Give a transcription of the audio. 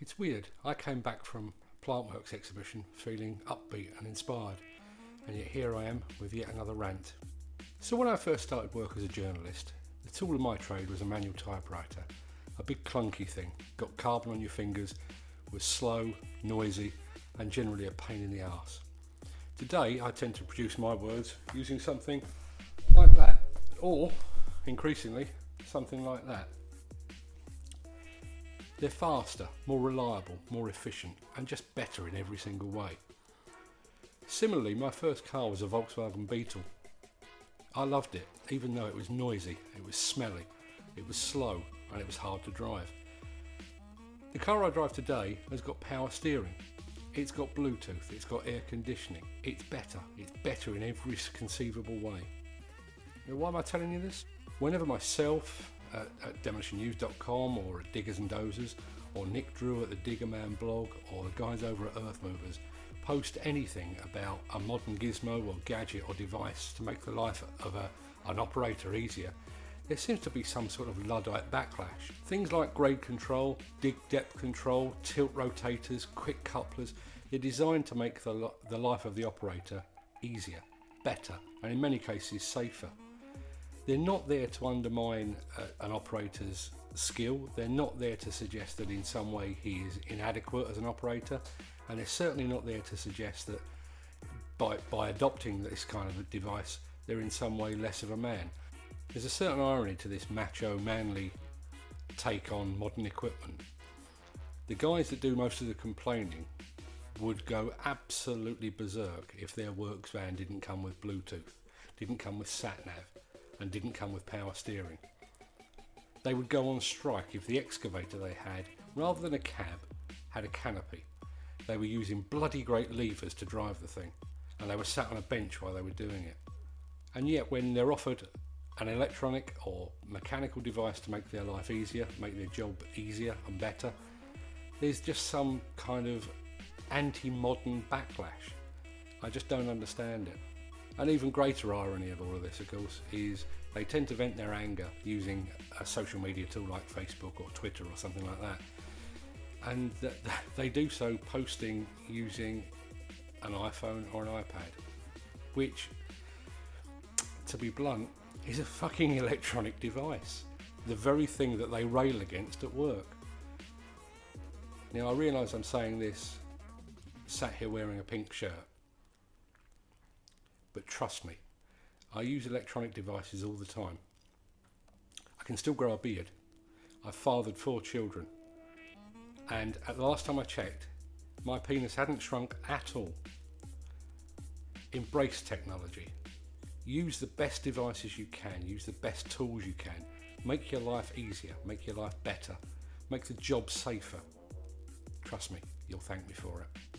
It's weird, I came back from Plantworks exhibition feeling upbeat and inspired, and yet here I am with yet another rant. So when I first started work as a journalist, the tool of my trade was a manual typewriter. A big clunky thing, got carbon on your fingers, was slow, noisy and generally a pain in the arse. Today I tend to produce my words using something like that, or increasingly something like that. They're faster, more reliable, more efficient and just better in every single way. Similarly, my first car was a Volkswagen Beetle. I loved it, even though it was noisy, it was smelly, it was slow and it was hard to drive. The car I drive today has got power steering, it's got Bluetooth, it's got air conditioning, it's better in every conceivable way. Now, why am I telling you this? Whenever myself at demolitionnews.com or at diggersanddozers or Nick Drew at the Diggerman blog or the guys over at Earth Movers post anything about a modern gizmo or gadget or device to make the life of an operator easier, there seems to be some sort of Luddite backlash. Things like grade control, dig depth control, tilt rotators, quick couplers, they're designed to make the life of the operator easier, better, and in many cases safer. They're not there to undermine an operator's skill, they're not there to suggest that in some way he is inadequate as an operator, and they're certainly not there to suggest that by adopting this kind of a device they're in some way less of a man. There's a certain irony to this macho, manly take on modern equipment. The guys that do most of the complaining would go absolutely berserk if their works van didn't come with Bluetooth, didn't come with sat-nav, and didn't come with power steering. They would go on strike if the excavator they had, rather than a cab, had a canopy. They were using bloody great levers to drive the thing, and they were sat on a bench while they were doing it. And yet when they're offered an electronic or mechanical device to make their life easier, make their job easier and better, there's just some kind of anti-modern backlash. I just don't understand it. An even greater irony of all of this, of course, is they tend to vent their anger using a social media tool like Facebook or Twitter or something like that. And they do so posting using an iPhone or an iPad, which, to be blunt, is a fucking electronic device. The very thing that they rail against at work. Now, I realise I'm saying this sat here wearing a pink shirt. But trust me, I use electronic devices all the time. I can still grow a beard. I've fathered 4 children. And at the last time I checked, my penis hadn't shrunk at all. Embrace technology. Use the best devices you can. Use the best tools you can. Make your life easier. Make your life better. Make the job safer. Trust me, you'll thank me for it.